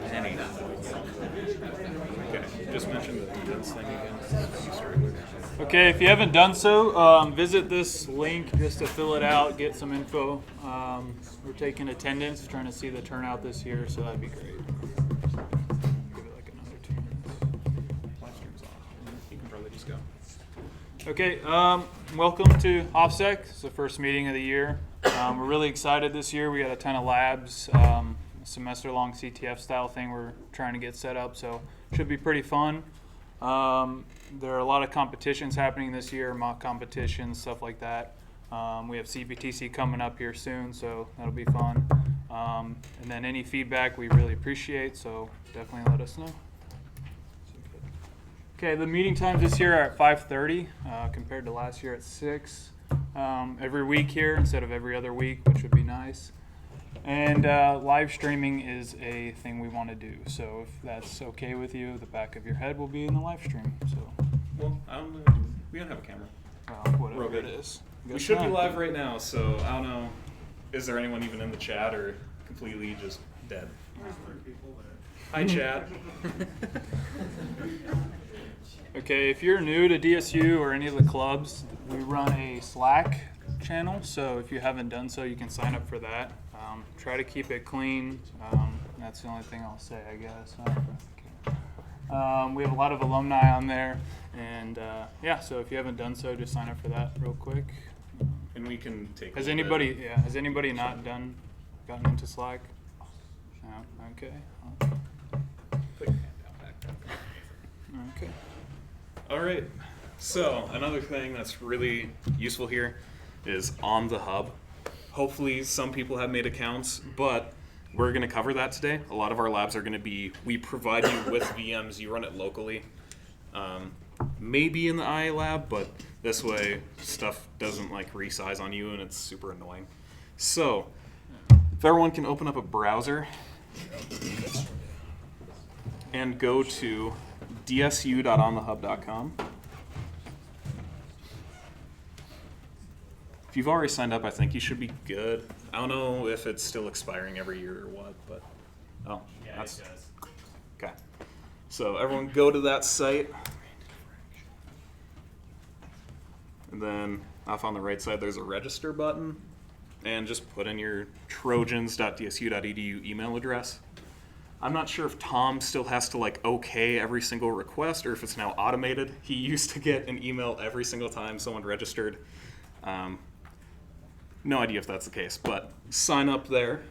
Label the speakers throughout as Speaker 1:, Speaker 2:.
Speaker 1: Penny.
Speaker 2: Okay, just mention the details thing again.
Speaker 3: Okay, if you haven't done so, visit this link just to fill it out, get some info. We're taking attendance, trying to see the turnout this year, so that'd be great. Give it like another 2 minutes.
Speaker 2: Live stream's on. You can probably just go.
Speaker 3: Okay, welcome to OffSec. It's the first meeting of the year. We're really excited this year. We got a ton of labs, semester-long CTF style thing we're trying to get set up, so should be pretty fun. There are a lot of competitions happening this year, mock competitions, stuff like that. We have CPTC coming up here soon, so that'll be fun. And then any feedback we really appreciate, so definitely let us know. Okay, the meeting times this year are at 5:30 compared to last year at 6. Every week here instead of every other week, which would be nice. And live streaming is a thing we want to do. So if that's okay with you, the back of your head will be in the live stream. So,
Speaker 2: Well, I don't know. We don't have a camera.
Speaker 3: whatever
Speaker 2: Real good.
Speaker 3: it is.
Speaker 2: We should be live right now, so I don't know. Is there anyone even in the chat or completely just dead? Hi, chat.
Speaker 3: Okay, if you're new to DSU or any of the clubs, we run a Slack channel. So if you haven't done so, you can sign up for that. Try to keep it clean. That's the only thing I'll say, I guess. We have a lot of alumni on there, and yeah. So if you haven't done so, just sign up for that real quick.
Speaker 2: And we can take.
Speaker 3: Has anybody? Yeah. Has anybody not gotten into Slack? No. Okay.
Speaker 2: Put your hand down back there.
Speaker 3: Okay.
Speaker 2: All right. So another thing that's really useful here is Onthehub. Hopefully some people have made accounts, but we're going to cover that today. A lot of our labs are going to be, we provide you with VMs, you run it locally. Maybe in the IA lab, but this way stuff doesn't like resize on you and it's super annoying. So if everyone can open up a browser and go to dsu.onthehub.com. If you've already signed up, I think you should be good. I don't know if it's still expiring every year or what, but oh,
Speaker 1: Yeah,
Speaker 2: that's
Speaker 1: it does.
Speaker 2: okay. So everyone go to that site, and then off on the right side there's a register button, and just put in your trojans.dsu.edu email address. I'm not sure if Tom still has to like okay every single request or if it's now automated. He used to get an email every single time someone registered. No idea if that's the case, but sign up there.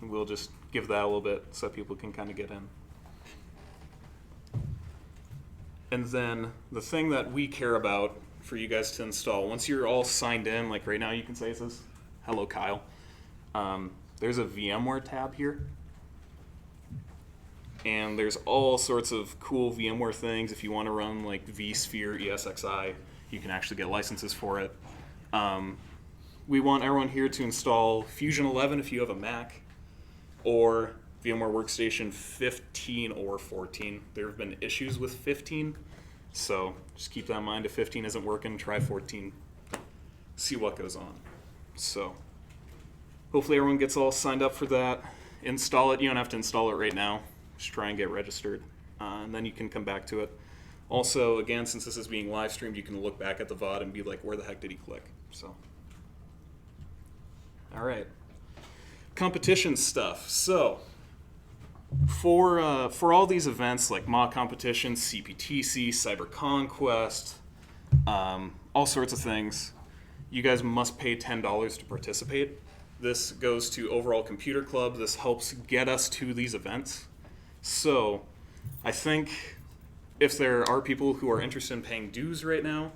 Speaker 2: We'll just give that a little bit so people can kind of get in. And then the thing that we care about for you guys to install, once you're all signed in, like right now you can say it says, hello Kyle. There's a VMware tab here. And there's all sorts of cool VMware things. If you want to run like vSphere, ESXi, you can actually get licenses for it. We want everyone here to install Fusion 11 if you have a Mac, or VMware Workstation 15 or 14. There have been issues with 15, so just keep that in mind. If 15 isn't working, try 14. See what goes on. So hopefully everyone gets all signed up for that. Install it. You don't have to install it right now. Just try and get registered, and then you can come back to it. Also, again, since this is being live streamed, you can look back at the VOD and be like, where the heck did he click? So, all right. Competition stuff. So, for all these events like mock competitions, CPTC, Cyber Conquest, all sorts of things, you guys must pay $10 to participate. This goes to Overall Computer Club. This helps get us to these events. So, I think if there are people who are interested in paying dues right now,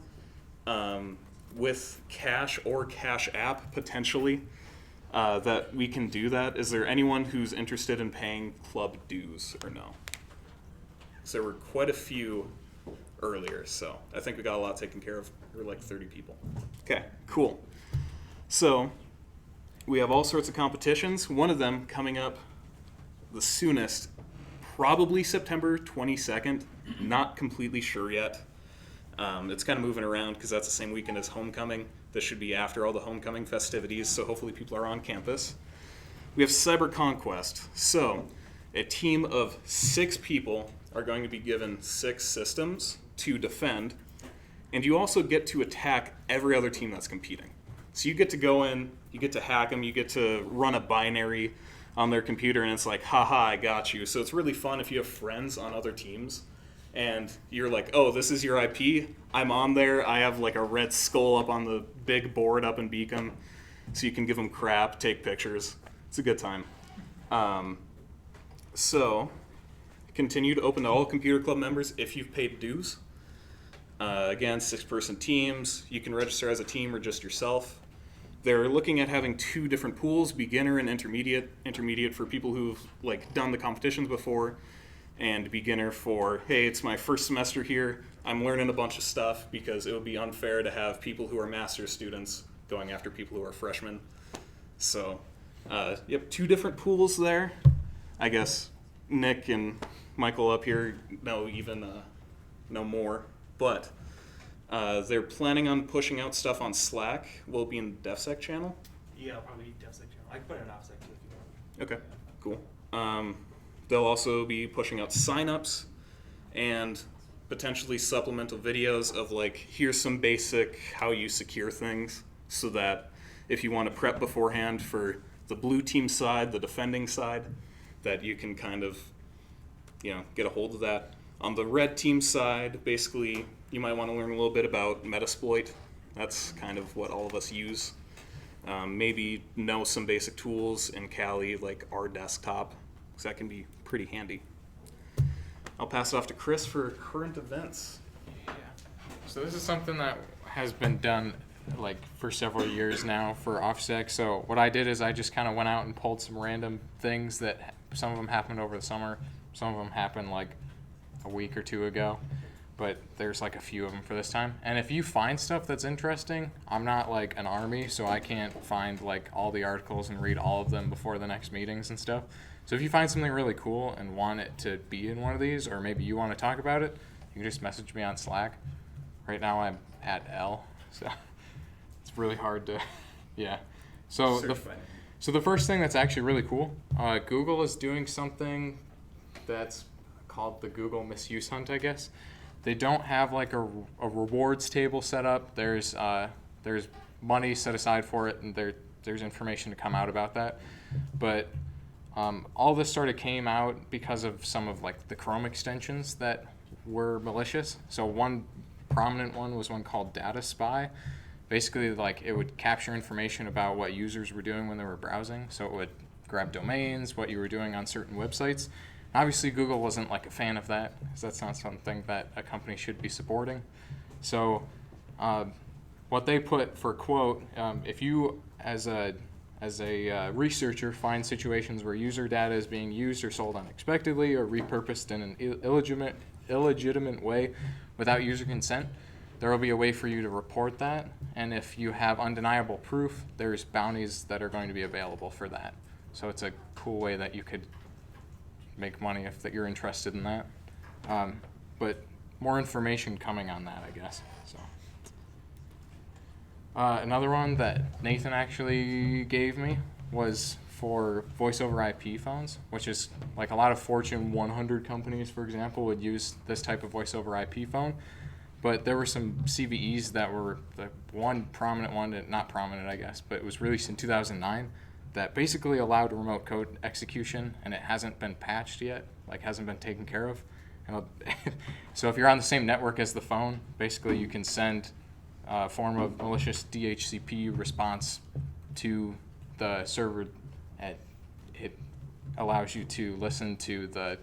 Speaker 2: with cash or Cash App potentially, that we can do that. Is there anyone who's interested in paying club dues or no? So there were quite a few earlier, so I think we got a lot taken care of. There were like 30 people. Okay, cool. So we have all sorts of competitions. One of them coming up the soonest, probably September 22nd. Not completely sure yet. It's kind of moving around because that's the same weekend as homecoming. This should be after all the homecoming festivities, so hopefully people are on campus. We have Cyber Conquest. So, a team of 6 people are going to be given 6 systems to defend, and you also get to attack every other team that's competing. So you get to go in, you get to hack them, you get to run a binary on their computer, and it's like, haha, I got you. So it's really fun if you have friends on other teams, and you're like, oh, this is your IP, I'm on there, I have like a red skull up on the big board up in Beacon, so you can give them crap, take pictures. It's a good time. So, continue to open to all computer club members if you've paid dues. Again, 6-person teams. You can register as a team or just yourself. They're looking at having 2 different pools, beginner and intermediate. Intermediate for people who've like done the competitions before, and beginner for, hey, it's my first semester here, I'm learning a bunch of stuff, because it would be unfair to have people who are master's students going after people who are freshmen. So, yep, 2 different pools there. I guess Nick and Michael up here know more, but they're planning on pushing out stuff on Slack. Will it be in the DefSec channel?
Speaker 1: Yeah, I'll probably DefSec channel. I can put it in OffSec too if you want.
Speaker 2: Okay, cool. They'll also be pushing out signups and potentially supplemental videos of like, here's some basic how you secure things, so that if you want to prep beforehand for the blue team side, the defending side, that you can kind of, get a hold of that. On the red team side, basically, you might want to learn a little bit about Metasploit. That's kind of what all of us use. Maybe know some basic tools in Kali, like our desktop, because that can be pretty handy. I'll pass it off to Chris for current events.
Speaker 4: Yeah. So this is something that has been done like for several years now for OffSec. So what I did is I just kind of went out and pulled some random things that some of them happened over the summer, some of them happened like a week or 2 ago, but there's like a few of them for this time. And if you find stuff that's interesting, I'm not like an army, so I can't find like all the articles and read all of them before the next meetings and stuff. So if you find something really cool and want it to be in one of these, or maybe you want to talk about it, you can just message me on Slack. Right now I'm at L, so it's really hard to, yeah. So the first thing that's actually really cool, Google is doing something that's called the Google Misuse Hunt, I guess. They don't have like a rewards table set up. There's money set aside for it, and there's information to come out about that. But all this sort of came out because of some of like the Chrome extensions that were malicious. So one prominent one was one called Data Spy. Basically, like, it would capture information about what users were doing when they were browsing. So it would grab domains, what you were doing on certain websites. Obviously, Google wasn't like a fan of that, because that's not something that a company should be supporting. So what they put for quote, if you as a researcher find situations where user data is being used or sold unexpectedly or repurposed in an illegitimate way without user consent, there will be a way for you to report that. And if you have undeniable proof, there's bounties that are going to be available for that. So it's a cool way that you could make money if that you're interested in that. But more information coming on that, I guess. So another one that Nathan actually gave me was for voice over IP phones, which is like a lot of Fortune 100 companies, for example, would use this type of voice over IP phone. But there were some CVEs that were the one prominent one, not prominent, I guess, but it was released in 2009 that basically allowed remote code execution, and it hasn't been patched yet, like hasn't been taken care of. So if you're on the same network as the phone, basically you can send a form of malicious DHCP response to the server, and it allows you to listen to the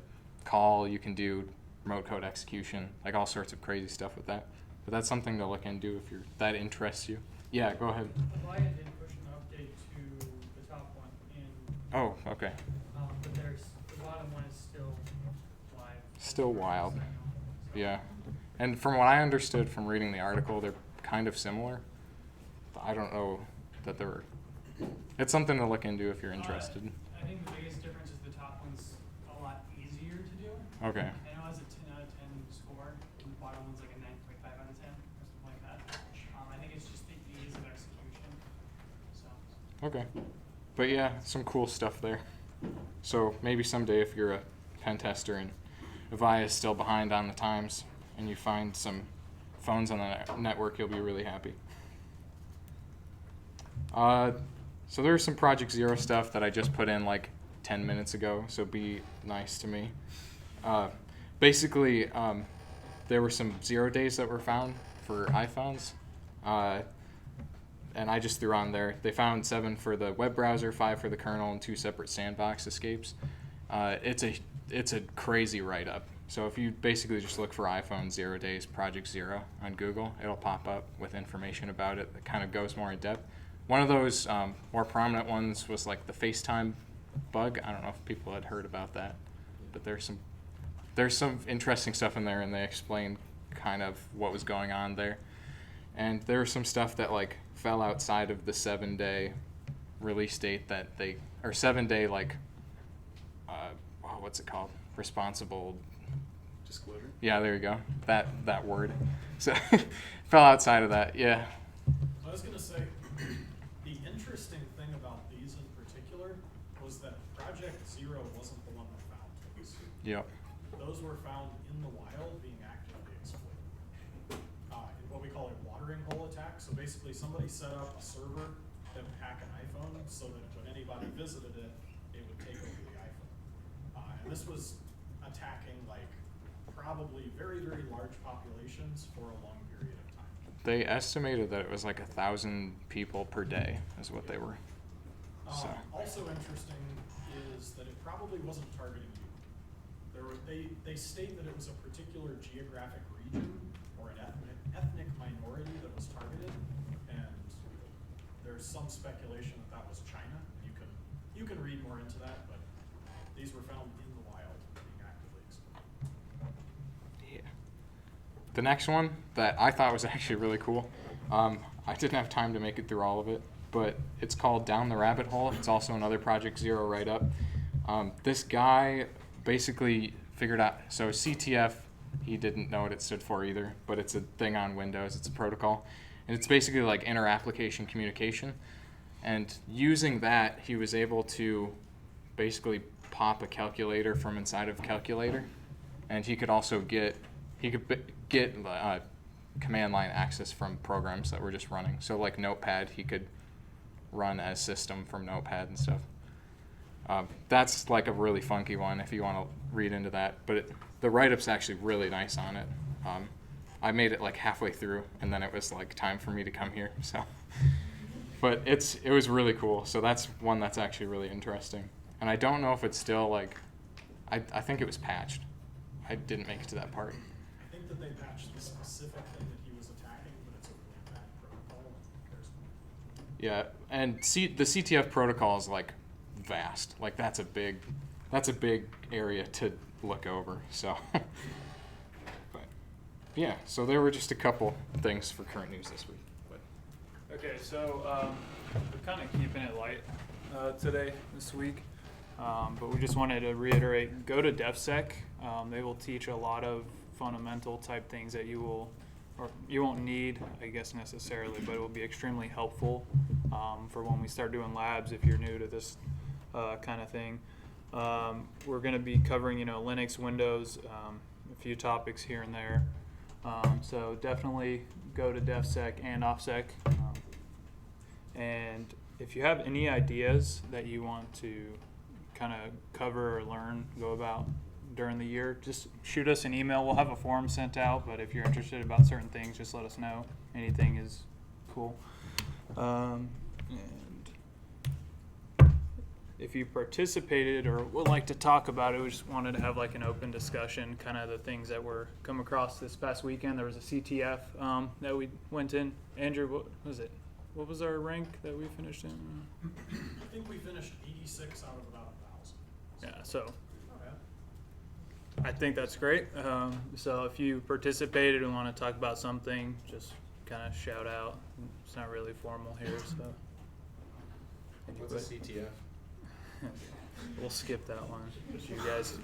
Speaker 4: call. You can do remote code execution, like all sorts of crazy stuff with that. But that's something to look into if that interests you. Yeah, go ahead.
Speaker 5: Avaya did push an update to the top one, and
Speaker 4: Oh, okay.
Speaker 5: but the bottom one is still live.
Speaker 4: Still wild. Yeah. And from what I understood from reading the article, they're kind of similar. But I don't know that they're... It's something to look into if you're interested.
Speaker 5: I think the biggest difference is the top one's a lot easier to do.
Speaker 4: Okay.
Speaker 5: I know it has a 10 out of 10 score, and the bottom one's like a 9.5 out of 10, or something like that. I think it's just the ease of execution
Speaker 4: Okay. But yeah, some cool stuff there. So maybe someday if you're a pen tester and Avaya is still behind on the times and you find some phones on the network, you'll be really happy. So there's some Project Zero stuff that I just put in like 10 minutes ago, so be nice to me. Basically, there were some 0 days that were found for iPhones. And I just threw on there. They found 7 for the web browser, 5 for the kernel, and 2 separate sandbox escapes. It's a crazy write-up. So if you basically just look for iPhone 0 days Project Zero on Google, it'll pop up with information about it that kind of goes more in depth. One of those more prominent ones was like the FaceTime bug. I don't know if people had heard about that, but there's some interesting stuff in there, and they explain kind of what was going on there. And there was some stuff that like fell outside of the 7-day release date that they, or 7-day like, what's it called? Responsible
Speaker 2: Disclosure?
Speaker 4: Yeah, there you go. That word. So fell outside of that. Yeah.
Speaker 5: I was gonna say, the interesting thing about these in particular was that Project Zero wasn't the one that found these.
Speaker 4: Yep.
Speaker 5: Those were found in the wild being actively exploited. In what we call a watering hole attack. So basically somebody set up a server that would hack an iPhone so that when anybody visited it, it would take over the iPhone. And this was attacking like probably very, very large populations for a long period of time.
Speaker 4: They estimated that it was like 1,000 people per day is what they were. So.
Speaker 5: Also interesting is that it probably wasn't targeting you. They state that it was a particular geographic region or an ethnic minority that was targeted, and there's some speculation that was China. You can read more into that, but these were found in the wild being actively exploited.
Speaker 4: Yeah. The next one that I thought was actually really cool, I didn't have time to make it through all of it, but it's called Down the Rabbit Hole. It's also another Project Zero write-up. This guy basically figured out, so CTF, he didn't know what it stood for either, but it's a thing on Windows. It's a protocol. And it's basically like inter-application communication. And using that, he was able to basically pop a calculator from inside of a calculator. And he could also get command line access from programs that were just running. So like Notepad, he could run as system from Notepad and stuff. That's like a really funky one if you want to read into that. But the write-up's actually really nice on it. I made it like halfway through, and then it was like time for me to come here. So, but it was really cool. So that's one that's actually really interesting. And I don't know if it's still like, I think it was patched. I didn't make it to that part.
Speaker 5: I think that they patched the specific thing that he was attacking, but it's a really bad protocol.
Speaker 4: Yeah, and the CTF protocol is like vast. Like that's a big area to look over. So, but yeah, so there were just a couple things for current news this week. But.
Speaker 3: Okay, so we're kind of keeping it light this week. But we just wanted to reiterate, go to DevSec. They will teach a lot of fundamental type things that you won't need, I guess, necessarily, but it will be extremely helpful for when we start doing labs if you're new to this kind of thing. We're going to be covering, Linux, Windows, a few topics here and there. So definitely go to DevSec and OffSec. And if you have any ideas that you want to kind of cover or learn, go about during the year, just shoot us an email. We'll have a form sent out, but if you're interested about certain things, just let us know. Anything is cool. And if you participated or would like to talk about it, we just wanted to have like an open discussion, kind of the things that were come across this past weekend. There was a CTF that we went in. Andrew, what was it? What was our rank that we finished in?
Speaker 5: I think we finished 86 out of about 1,000.
Speaker 3: Yeah, so
Speaker 5: Not bad.
Speaker 3: I think that's great. So if you participated and want to talk about something, just kind of shout out. It's not really formal here, so.
Speaker 4: What's a CTF?
Speaker 3: We'll skip that one. Just you guys.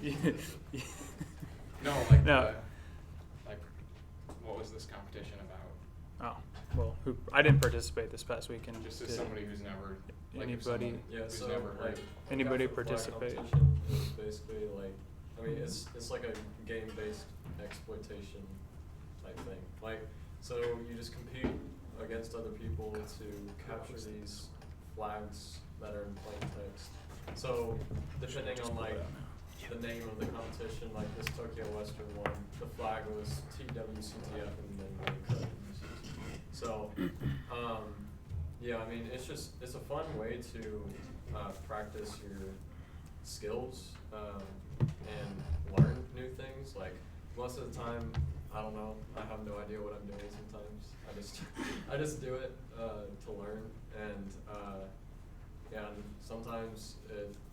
Speaker 4: No, like
Speaker 3: No.
Speaker 4: like what was this competition about?
Speaker 3: Oh. who I didn't participate this past weekend.
Speaker 4: Just as
Speaker 3: did
Speaker 4: somebody who's never, like, if
Speaker 3: Anybody-
Speaker 4: someone
Speaker 6: Yeah,
Speaker 4: who's
Speaker 6: so
Speaker 4: never
Speaker 6: like
Speaker 4: heard.
Speaker 3: Anybody
Speaker 6: Capture the Flag
Speaker 3: participate?
Speaker 6: competition is basically like, I mean, it's like a game-based exploitation type thing. Like, so you just compete against other people to capture these flags that are in plain text. So depending on like the name of the competition, like this TokyoWestern one, the flag was TWCTF and then they cut it. So, yeah, I mean, it's a fun way to practice your skills and learn new things. Like most of the time, I don't know, I have no idea what I'm doing sometimes. I just do it to learn, and yeah, and sometimes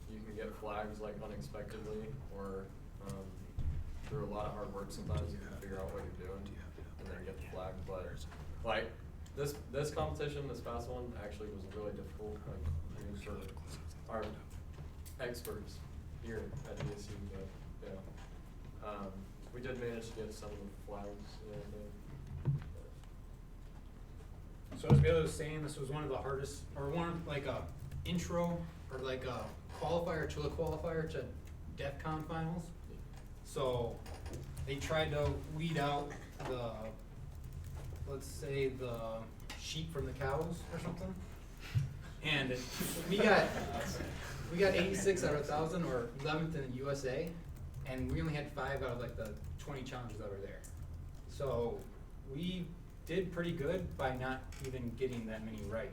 Speaker 6: you can get flags like unexpectedly, or through a lot of hard work. Sometimes you can figure out what you're doing and then get the flag. But like this competition, this past one actually was really difficult. Like I mean, for our experts here at DSU, but yeah, we did manage to get some of the flags and everything.
Speaker 7: So as Bailey was saying, this was one of the hardest, or one of like a intro or like a qualifier to a qualifier to DEF CON finals. So they tried to weed out the, let's say the sheep from the cows or something. And we got 86 out of 1,000, or 11th in the USA, and we only had 5 out of like the 20 challenges that were there. So we did pretty good by not even getting that many right.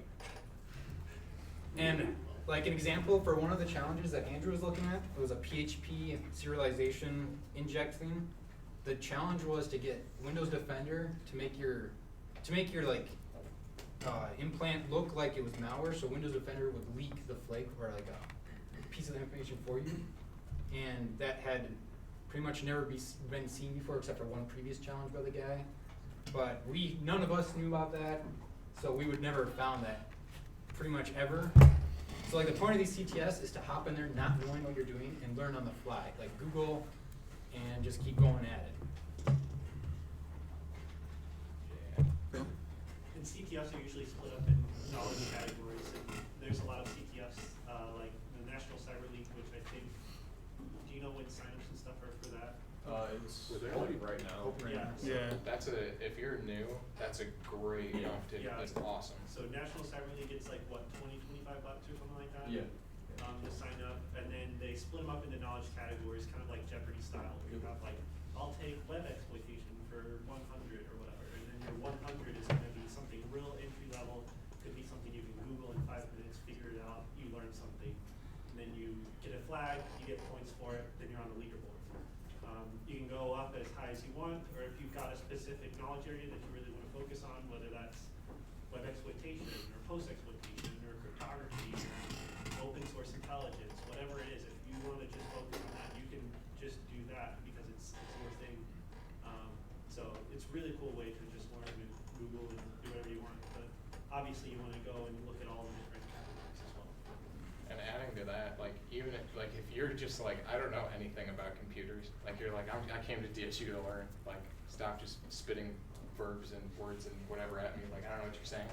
Speaker 7: And like an example for one of the challenges that Andrew was looking at, it was a PHP serialization inject thing. The challenge was to get Windows Defender to make your like implant look like it was malware, so Windows Defender would leak the flake or like a piece of the information for you. And that had pretty much never been seen before, except for one previous challenge by the guy. But none of us knew about that, so we would never have found that pretty much ever. So like the point of these CTS is to hop in there not knowing what you're doing and learn on the fly. Like Google and just keep going at it.
Speaker 1: And CTFs are usually split up in knowledge categories, and there's a lot of CTFs, like the National Cyber League, which I think, do you know when signups and stuff are for that?
Speaker 6: It's open right now.
Speaker 1: Yeah.
Speaker 3: Yeah.
Speaker 4: That's if you're new, that's a great competition.
Speaker 1: Yeah.
Speaker 4: That's awesome.
Speaker 1: So National Cyber League gets like what, $20-25 or something like that?
Speaker 6: Yeah.
Speaker 1: To sign up, and then they split them up into knowledge categories, kind of like Jeopardy style, where you have like, I'll take web exploitation for 100 or whatever, and then your 100 is going to be something real entry level, could be something you can Google in 5 minutes, figure it out, you learn something, and then you get a flag, you get points for it, then you're on the leaderboard. You can go up as high as you want, or if you've got a specific knowledge area that you really want to focus on, whether that's web exploitation or post exploitation or cryptography or open source intelligence, whatever it is, if you want to just focus on that, you can just do that because it's your thing. So it's a really cool way to just learn with Google and do whatever you want, but obviously you want to go and look at all the different categories as well.
Speaker 4: And adding to that, like even if you're just like, I don't know anything about computers, like you're like, I came to DSU to learn, like stop just spitting verbs and words and whatever at me, like I don't know what you're saying,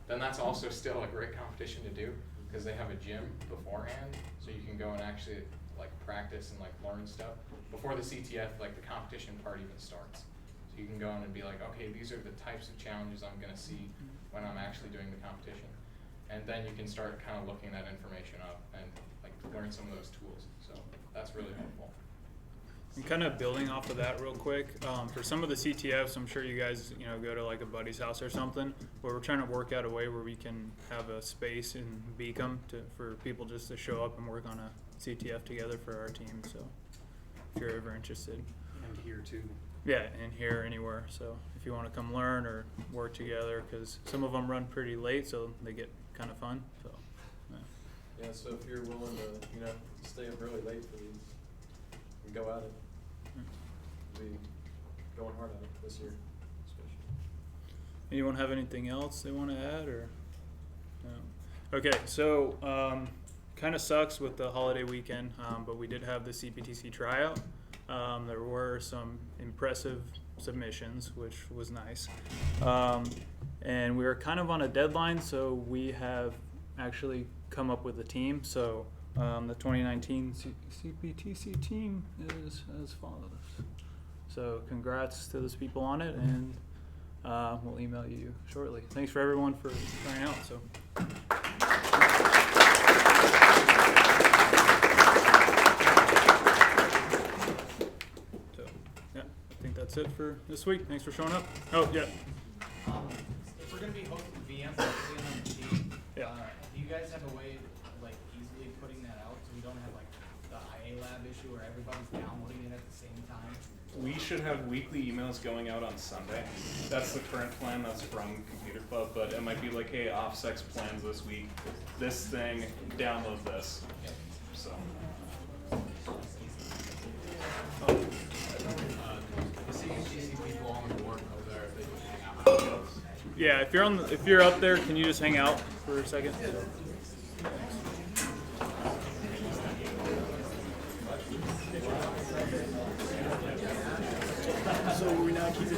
Speaker 4: then that's also still a great competition to do, because they have a gym beforehand, so you can go and actually like practice and like learn stuff before the CTF, like the competition part even starts. So you can go in and be like, okay, these are the types of challenges I'm gonna see when I'm actually doing the competition. And then you can start kind of looking that information up and like learn some of those tools. So that's really helpful.
Speaker 3: And kind of building off of that real quick, for some of the CTFs, I'm sure you guys, go to like a buddy's house or something, where we're trying to work out a way where we can have a space in Beacom for people just to show up and work on a CTF together for our team. So if you're ever interested.
Speaker 8: And here too.
Speaker 3: Yeah, and here, anywhere. So if you want to come learn or work together, because some of them run pretty late, so they get kind of fun. So
Speaker 6: Yeah, so if you're willing to, stay up really late for these, and go at it. We'll be going hard at it this year, especially.
Speaker 3: anyone have anything else they want to add, or no? Okay, so kind of sucks with the holiday weekend, but we did have the CPTC tryout. There were some impressive submissions, which was nice. and we are kind of on a deadline, so we have actually come up with a team. So the 2019 CPTC team is as follows. So congrats to those people on it, and we'll email you shortly. Thanks for everyone for trying out. So. Yeah, I think that's it for this week. Thanks for showing up. Oh, yeah.
Speaker 8: If we're gonna be hooking VMs directly on the machine,
Speaker 3: Yeah.
Speaker 8: do you guys have a way of like easily putting that out so we don't have like the IA lab issue where everybody's downloading it at the same time?
Speaker 2: We should have weekly emails going out on Sunday. That's the current plan. That's from Computer Club, but it might be like, hey, OffSec's plans this week. This thing, download this. So.
Speaker 8: The CPTC people on the board over there, if they can hang out.
Speaker 3: Yeah, if you're up there, can you just hang out for a second?
Speaker 9: So we're now keeping